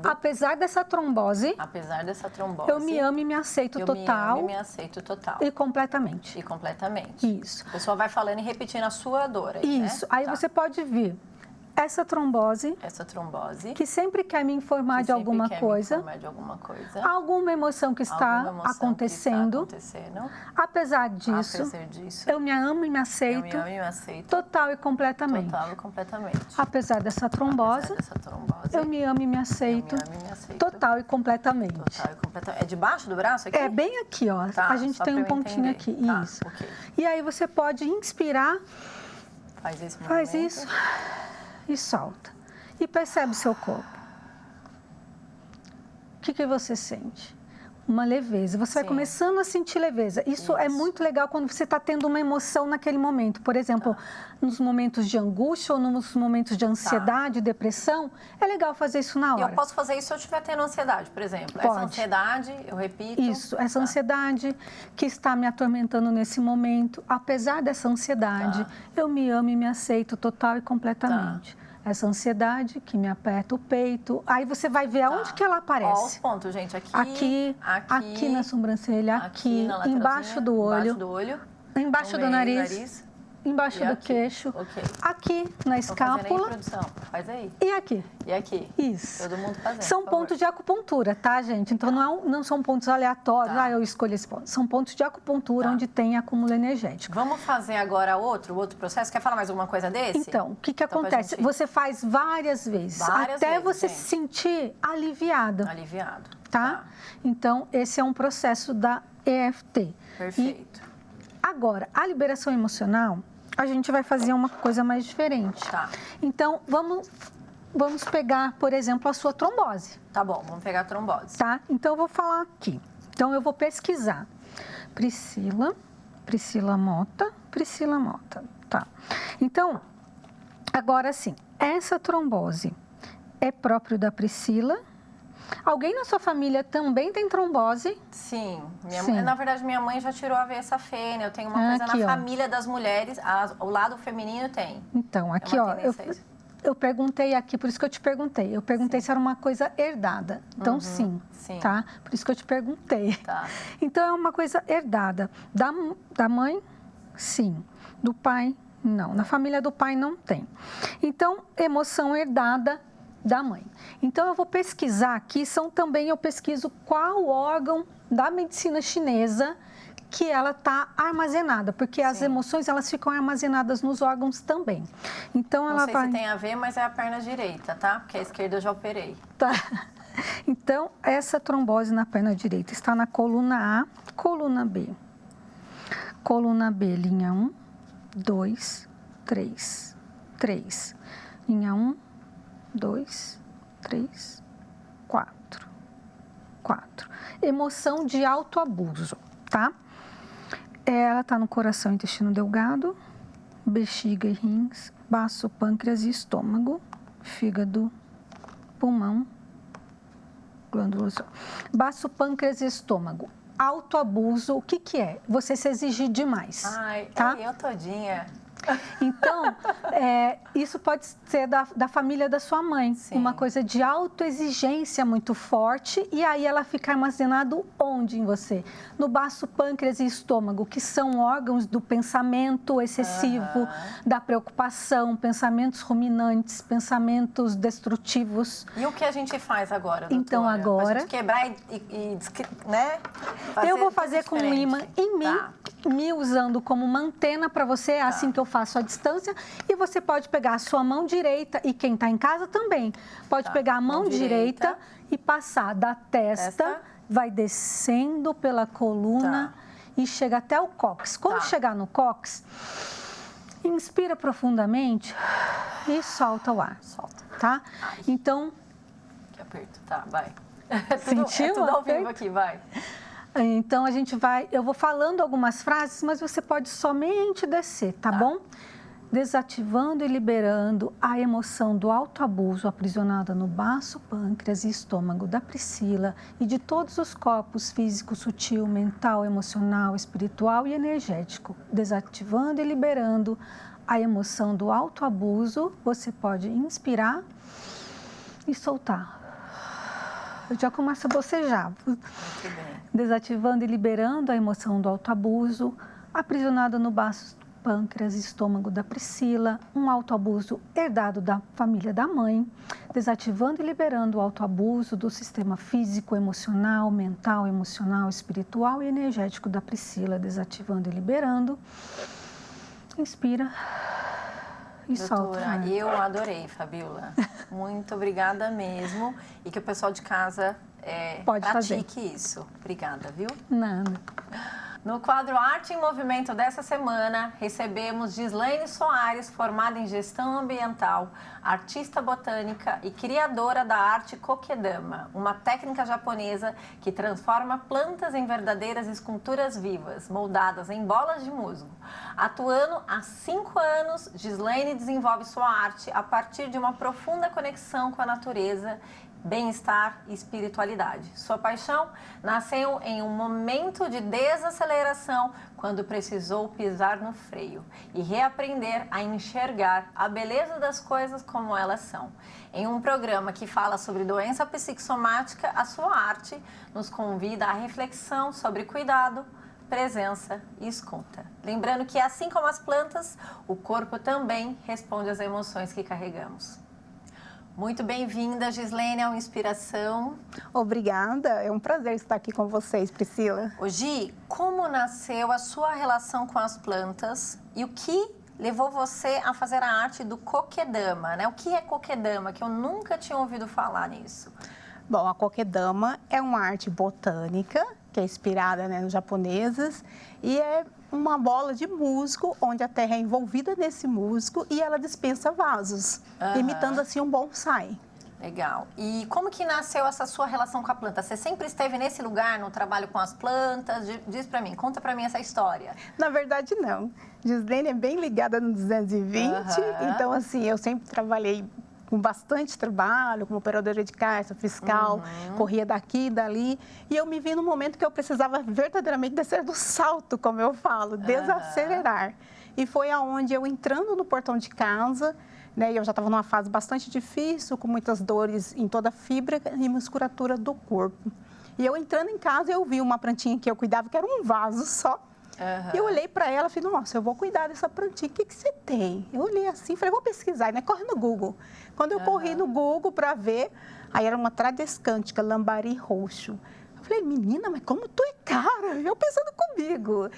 Apesar dessa trombose... Eu me amo e me aceito total. E completamente. Isso. A pessoa vai falando e repetindo a sua dor aí, Isso. Aí você pode vir... Essa trombose, que sempre quer me informar de alguma coisa, alguma emoção que está acontecendo. Apesar disso, eu me amo e me aceito, total e completamente. Apesar dessa trombose, eu me amo e me aceito, total e completamente. É debaixo do braço aqui? É bem aqui, ó. A gente tem um pontinho aqui. Isso. E aí você pode inspirar. Faz isso. E solta. E percebe o seu corpo. O que você sente? uma leveza. Você vai começando a sentir leveza. Isso é muito legal quando você está tendo uma emoção naquele momento. Por exemplo, nos momentos de angústia ou nos momentos de ansiedade, depressão, é legal fazer isso na hora. E eu posso fazer isso se eu estiver tendo ansiedade, por exemplo. Pode. Essa ansiedade, eu repito. Isso, essa ansiedade que está me atormentando nesse momento. Apesar dessa ansiedade, eu me amo e me aceito total e completamente. Essa ansiedade que me aperta o peito. Aí você vai ver aonde que ela aparece. Ó, os pontos, gente. Aqui na sobrancelha, aqui na embaixo do olho, embaixo do nariz, embaixo do queixo, aqui na escápula. Faz aí. E aqui. E aqui. Isso. Todo mundo fazendo. São pontos de acupuntura, tá, gente? Então não são pontos aleatórios. Eu escolhi esse ponto. São pontos de acupuntura onde tem acúmulo energético. Vamos fazer agora outro processo? Quer falar mais alguma coisa desse? Então, o que acontece? Você faz várias vezes, até você se sentir aliviada. Aliviado. Tá? Então, esse é um processo da EFT. Perfeito. Agora, a liberação emocional, a gente vai fazer uma coisa mais diferente. Tá. Então, vamos pegar, por exemplo, a sua trombose. Tá bom, vamos pegar a trombose. Tá? Então, eu vou falar aqui. Então, eu vou pesquisar. Priscila Mota. Tá. Então, agora sim, essa trombose é próprio da Priscila? Alguém na sua família também tem trombose? Sim. Na verdade, minha mãe já tirou a veia safena. Eu tenho uma coisa aqui, na família das mulheres. O lado feminino tem. Então, aqui, eu perguntei aqui, por isso que eu te perguntei. Eu perguntei se era uma coisa herdada. Então, sim, tá? Por isso que eu te perguntei. Tá. Então, é uma coisa herdada. Da mãe, sim. Do pai, não. Na família do pai, não tem. Então, emoção herdada da mãe. Então, eu vou pesquisar aqui, eu pesquiso qual órgão da medicina chinesa que ela está armazenada, porque as emoções, elas ficam armazenadas nos órgãos também. Então, Não sei se tem a ver, mas é a perna direita, tá? Porque a esquerda eu já operei. Tá. Então, essa trombose na perna direita está na coluna A, coluna B. Coluna B, linha 1, 2, 3, 3. Linha 1, 2, 3, 4. Emoção de autoabuso, tá? Ela está no coração, intestino delgado, bexiga e rins, baço, pâncreas e estômago, fígado, pulmão, glândulas. Baço, pâncreas e estômago. Autoabuso, o que é? Você se exigir demais. Ai, tá? Eu todinha. Então, isso pode ser da família da sua mãe. Sim. Uma coisa de autoexigência muito forte. E aí ela fica armazenado onde em você? No baço, pâncreas e estômago, que são órgãos do pensamento excessivo, da preocupação, pensamentos ruminantes, pensamentos destrutivos. E o que a gente faz agora, doutora? Então, agora... Pra gente quebrar né? Eu vou fazer com um imã em mim, me usando como uma antena para você, assim que eu faço à distância. E você pode pegar a sua mão direita, e quem está em casa também, pode pegar a mão direita e passar da testa, vai descendo pela coluna e chega até o cóccix. Quando chegar no cóccix, inspira profundamente e solta o ar. Solta. Tá? Então... Que aperto. Tá, vai. Sentiu? É tudo ao vivo aqui, vai. Então, eu vou falando algumas frases, mas você pode somente descer, tá bom? Desativando e liberando a emoção do autoabuso aprisionada no baço, pâncreas e estômago da Priscila e de todos os corpos físico, sutil, mental, emocional, espiritual e energético. Desativando e liberando a emoção do autoabuso, você pode inspirar e soltar. Eu já começo a bocejar. Muito bem. Desativando e liberando a emoção do autoabuso, aprisionada no baço, pâncreas e estômago da Priscila, um autoabuso herdado da família da mãe, desativando e liberando o autoabuso do sistema físico, emocional, mental, emocional, espiritual e energético da Priscila, desativando e liberando. Inspira e solta. Doutora, eu adorei, Fabiola. Muito obrigada mesmo. E que o pessoal de casa pode pratique fazer isso. Obrigada, viu? Nada. No quadro Arte em Movimento dessa semana, recebemos Gislaine Soares, formada em Gestão Ambiental, artista botânica e criadora da arte Kokedama, uma técnica japonesa que transforma plantas em verdadeiras esculturas vivas, moldadas em bolas de musgo. Atuando há 5 anos, Gislaine desenvolve sua arte a partir de uma profunda conexão com a natureza, bem-estar e espiritualidade. Sua paixão nasceu em um momento de desaceleração, quando precisou pisar no freio e reaprender a enxergar a beleza das coisas como elas são. Em um programa que fala sobre doença psicossomática, a sua arte nos convida à reflexão sobre cuidado, presença e escuta. Lembrando que, assim como as plantas, o corpo também responde às emoções que carregamos. Muito bem-vinda, Gislaine, ao Inspiração. Obrigada, é um prazer estar aqui com vocês, Priscila. Ô Gi, como nasceu a sua relação com as plantas e o que levou você a fazer a arte do Kokedama, né? O que é Kokedama? Que eu nunca tinha ouvido falar nisso. Bom, a Kokedama é uma arte botânica, que é inspirada, né, nos japoneses, e é uma bola de musgo, onde a terra é envolvida nesse musgo e ela dispensa vasos, imitando assim um bonsai. Legal. E como que nasceu essa sua relação com a planta? Você sempre esteve nesse lugar, no trabalho com as plantas? Diz pra mim, conta pra mim essa história. Na verdade, não. Gislaine é bem ligada no 220, então assim, eu sempre trabalhei com bastante trabalho, como operadora de caixa, fiscal, corria daqui e dali. E eu me vi num momento que eu precisava verdadeiramente descer do salto, como eu falo, desacelerar. E foi aonde eu, entrando no portão de casa, né, eu já estava numa fase bastante difícil, com muitas dores em toda a fibra e musculatura do corpo. E eu, entrando em casa, eu vi uma plantinha que eu cuidava, que era um vaso só. E eu olhei para ela e falei, nossa, eu vou cuidar dessa plantinha, o que você tem? Eu olhei assim, falei, vou pesquisar, né? Corre no Google. Quando eu corri no Google para ver, aí era uma tradescântica, lambari roxo. Eu falei, menina, mas como tu é cara? Eu pensando comigo.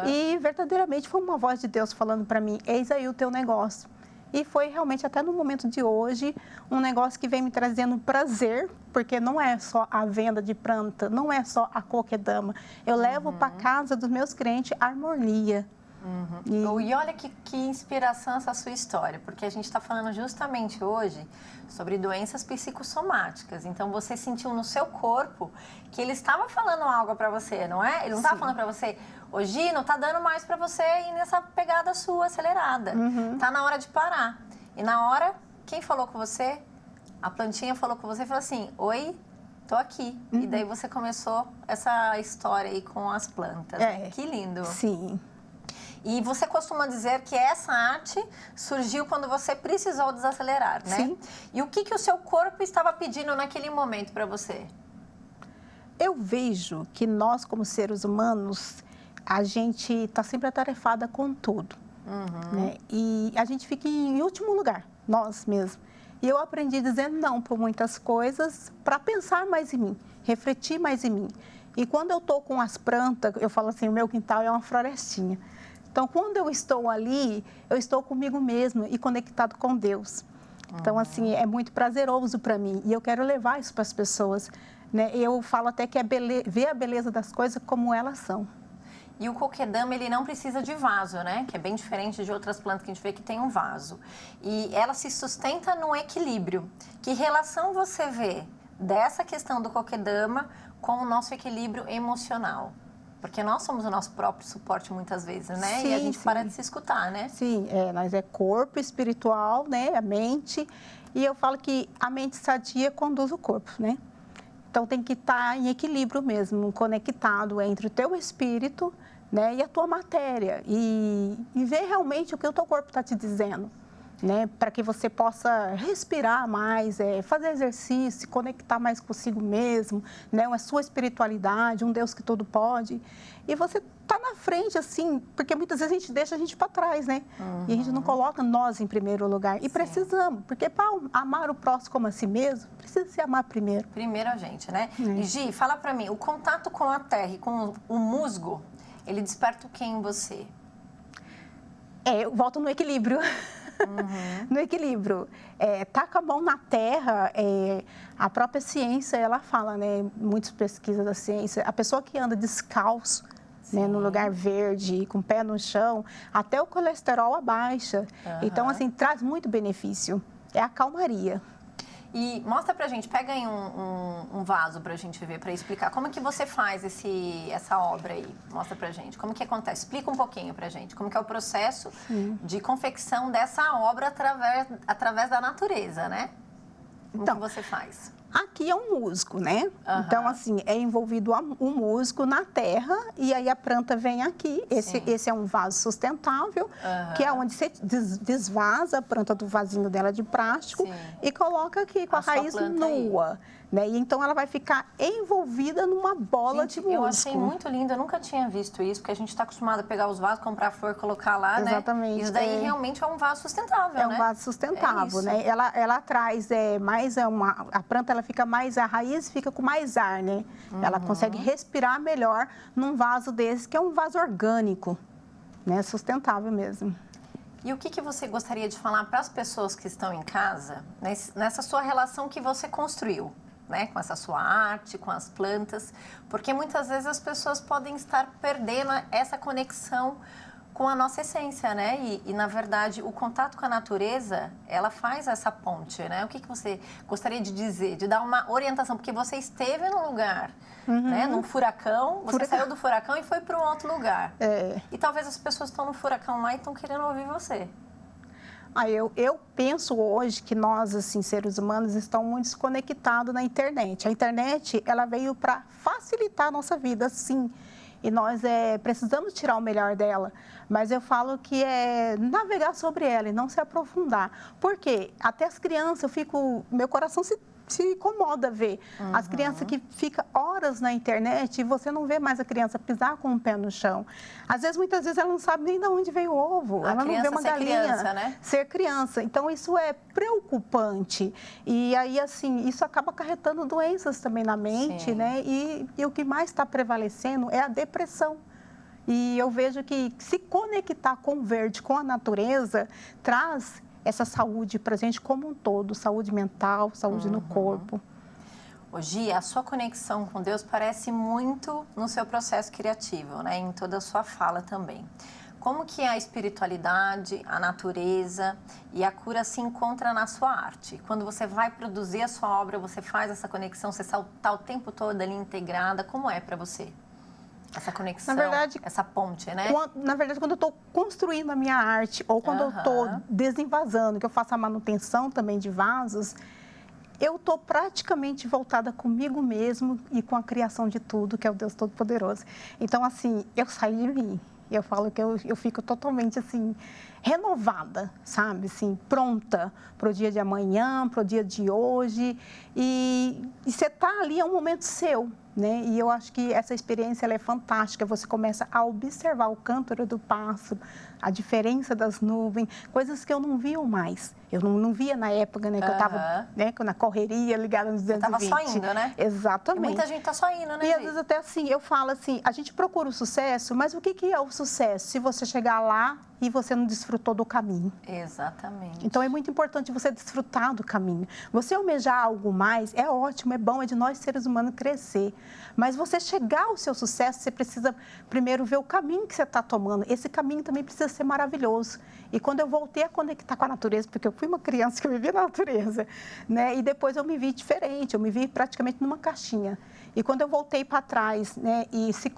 E verdadeiramente foi uma voz de Deus falando para mim, eis aí o teu negócio. E foi realmente, até no momento de hoje, um negócio que vem me trazendo prazer, porque não é só a venda de planta, não é só a Kokedama. Eu levo para casa dos meus clientes a harmonia. E olha que inspiração essa sua história, porque a gente está falando justamente hoje sobre doenças psicossomáticas. Então, você sentiu no seu corpo que ele estava falando algo para você, não é? Ele não estava falando para você, ô Gi, não tá dando mais para você ir nessa pegada sua acelerada. Tá na hora de parar. E na hora, quem falou com você? A plantinha falou com você e falou assim, oi, tô aqui. E daí você começou essa história aí com as plantas. Né? Que lindo. Sim. E você costuma dizer que essa arte surgiu quando você precisou desacelerar, né? Sim. E o que o seu corpo estava pedindo naquele momento para você? Eu vejo que nós, como seres humanos, a gente está sempre atarefada com tudo. Né? E a gente fica em último lugar, nós mesmos. E eu aprendi a dizer não por muitas coisas, para pensar mais em mim, refletir mais em mim. E quando eu estou com as plantas, eu falo assim, o meu quintal é uma florestinha. Então, quando eu estou ali, eu estou comigo mesma e conectado com Deus. Então, assim, é muito prazeroso para mim e eu quero levar isso para as pessoas. Né? Eu falo até que é ver a beleza das coisas como elas são. E o Kokedama, ele não precisa de vaso, né? Que é bem diferente de outras plantas que a gente vê que tem um vaso. E ela se sustenta no equilíbrio. Que relação você vê dessa questão do Kokedama com o nosso equilíbrio emocional? Porque nós somos o nosso próprio suporte muitas vezes, né? Sim, e a gente para de se escutar, né? Sim, nós é corpo espiritual, né? A mente. E eu falo que a mente sadia conduz o corpo, né? Então, tem que estar em equilíbrio mesmo, conectado entre o teu espírito, né, e a tua matéria. E ver realmente o que o teu corpo está te dizendo. Né, para que você possa respirar mais, fazer exercício, se conectar mais consigo mesmo, né, a sua espiritualidade, um Deus que tudo pode. E você tá na frente, assim, porque muitas vezes a gente deixa a gente para trás, né? E a gente não coloca nós em primeiro lugar. E precisamos, porque para amar o próximo como a si mesmo, precisa se amar primeiro. Primeiro a gente, né? E Gi, fala para mim, o contato com a terra e com o musgo, ele desperta o que em você? Eu volto no equilíbrio. No equilíbrio. Tá com a mão na terra, a própria ciência, ela fala, né? Muitas pesquisas da ciência, a pessoa que anda descalço, né, no lugar verde, com o pé no chão, até o colesterol abaixa. Então, assim, traz muito benefício. É a calmaria. E mostra pra gente, pega aí um vaso pra gente ver, pra explicar. Como é que você faz essa obra aí? Mostra pra gente. Como que acontece? Explica um pouquinho pra gente. Como que é o processo de confecção dessa obra através da natureza, né? Como que você faz? Aqui é um musgo, né? Então, assim, é envolvido um musgo na terra e aí a planta vem aqui. Esse é um vaso sustentável, que é onde você desvasa a planta do vasinho dela de plástico e coloca aqui com a raiz nua. Né? E então ela vai ficar envolvida numa bola de musgo. Eu achei muito lindo, eu nunca tinha visto isso, porque a gente está acostumado a pegar os vasos, comprar flor, colocar lá, Exatamente. Né? Isso daí realmente é um vaso sustentável, né? É um vaso sustentável, né? Ela traz mais a planta, ela fica mais, a raiz fica com mais ar, né? Ela consegue respirar melhor num vaso desse, que é um vaso orgânico, né? Sustentável mesmo. E o que você gostaria de falar para as pessoas que estão em casa, nessa sua relação que você construiu? Né, com essa sua arte, com as plantas, porque muitas vezes as pessoas podem estar perdendo essa conexão com a nossa essência, né? E na verdade, o contato com a natureza, ela faz essa ponte, né? O que você gostaria de dizer, de dar uma orientação? Porque você esteve num lugar, né? Num furacão, você saiu do furacão e foi para um outro lugar. E talvez as pessoas estão no furacão lá e estão querendo ouvir você. Eu penso hoje que nós, assim, seres humanos, estamos muito desconectados na internet. A internet, ela veio para facilitar a nossa vida, sim. E nós precisamos tirar o melhor dela. Mas eu falo que é navegar sobre ela e não se aprofundar. Por quê? Até as crianças, meu coração se incomoda ver. As crianças que ficam horas na internet e você não vê mais a criança pisar com o pé no chão. Às vezes, muitas vezes, ela não sabe nem de onde veio o ovo. Ela não vê uma galinha. Criança, né? Ser criança. Então, isso é preocupante. E aí, assim, isso acaba acarretando doenças também na mente, né? E o que mais está prevalecendo é a depressão. E eu vejo que se conectar com o verde, com a natureza, traz essa saúde para a gente como um todo, saúde mental, saúde no corpo. Hoje, a sua conexão com Deus parece muito no seu processo criativo, né? Em toda a sua fala também. Como que a espiritualidade, a natureza e a cura se encontram na sua arte? Quando você vai produzir a sua obra, você faz essa conexão, você está o tempo todo ali integrada, como é para você? Essa conexão, na verdade, essa ponte, né? Na verdade, quando eu estou construindo a minha arte ou quando eu estou desenvasando, que eu faço a manutenção também de vasos, eu estou praticamente voltada comigo mesmo e com a criação de tudo, que é o Deus Todo-Poderoso. Então, assim, eu saio de mim. Eu falo que eu fico totalmente, assim, renovada, sabe? Assim, pronta para o dia de amanhã, para o dia de hoje. E você está ali, é um momento seu, né? E eu acho que essa experiência ela é fantástica. Você começa a observar o cântaro do pássaro, a diferença das nuvens, coisas que eu não via mais. Eu não via na época, né, que eu estava, né, na correria, ligada nos 220. Estava só indo, né? Exatamente. E muita gente está só indo, né? E às vezes até assim, eu falo assim, a gente procura o sucesso, mas o que é o sucesso? Se você chegar lá e você não desfrutou do caminho. Exatamente. Então, é muito importante você desfrutar do caminho. Você almejar algo mais, é ótimo, é bom, é de nós seres humanos crescer. Mas você chegar ao seu sucesso, você precisa primeiro ver o caminho que você está tomando. Esse caminho também precisa ser maravilhoso. E quando eu voltei a conectar com a natureza, porque eu fui uma criança que eu vivia na natureza, né? E depois eu me vi diferente, eu me vi praticamente numa caixinha. E quando eu voltei para trás, né, e se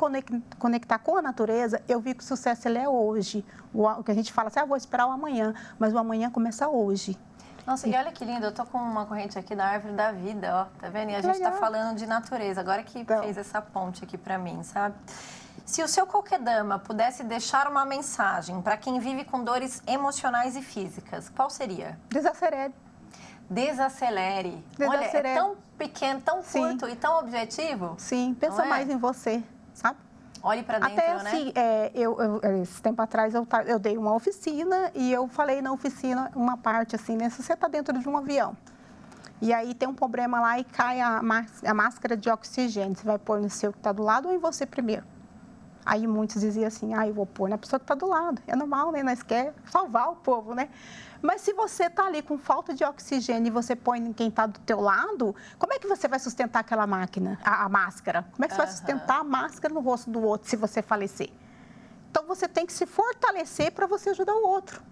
conectar com a natureza, eu vi que o sucesso ele é hoje. O que a gente fala assim, vou esperar o amanhã, mas o amanhã começa hoje. Nossa, e olha que lindo, eu tô com uma corrente aqui da Árvore da Vida, ó, tá vendo? E a gente tá falando de natureza, agora que fez essa ponte aqui para mim, sabe? Se o seu Kokedama pudesse deixar uma mensagem para quem vive com dores emocionais e físicas, qual seria? Desacelere. Desacelere. Olha, é tão pequeno, tão curto e tão objetivo. Sim, pensa mais em você, sabe? Olhe para dentro, até, né? Assim, esse tempo atrás eu dei uma oficina e eu falei na oficina uma parte assim, né? Se você está dentro de um avião e aí tem um problema lá e cai a máscara de oxigênio, você vai pôr no seu que está do lado ou em você primeiro? Aí muitos diziam assim, eu vou pôr na pessoa que está do lado. É normal, né? Nós queremos salvar o povo, né? Mas se você está ali com falta de oxigênio e você põe em quem está do teu lado, como é que você vai sustentar aquela máquina, a máscara? Como é que você vai sustentar a máscara no rosto do outro se você falecer? Então, você tem que se fortalecer para você ajudar o outro.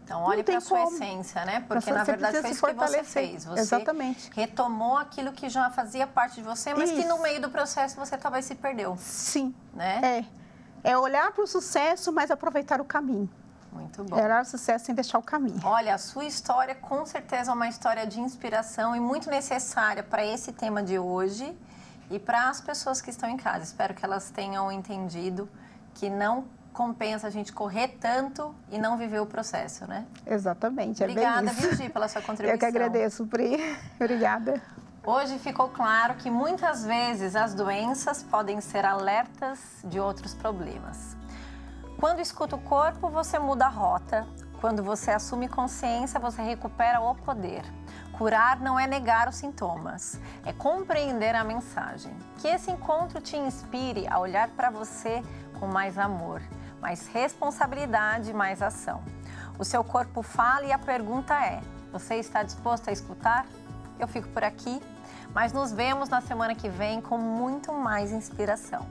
Então, olhe para a sua essência, né? Porque, na verdade, foi isso que você fez. Você Exatamente. retomou aquilo que já fazia parte de você, mas que no meio do processo você talvez se perdeu. Sim. Né? É olhar para o sucesso, mas aproveitar o caminho. Muito bom. Olhar o sucesso sem deixar o caminho. Olha, a sua história com certeza é uma história de inspiração e muito necessária para esse tema de hoje e para as pessoas que estão em casa. Espero que elas tenham entendido que não compensa a gente correr tanto e não viver o processo, né? Exatamente. Obrigada, bem isso. Virgi, pela sua contribuição. Eu que agradeço, Pri. Obrigada. Hoje ficou claro que muitas vezes as doenças podem ser alertas de outros problemas. Quando escuta o corpo, você muda a rota. Quando você assume consciência, você recupera o poder. Curar não é negar os sintomas, é compreender a mensagem. Que esse encontro te inspire a olhar para você com mais amor, mais responsabilidade, mais ação. O seu corpo fala e a pergunta é: você está disposto a escutar? Eu fico por aqui, mas nos vemos na semana que vem com muito mais inspiração.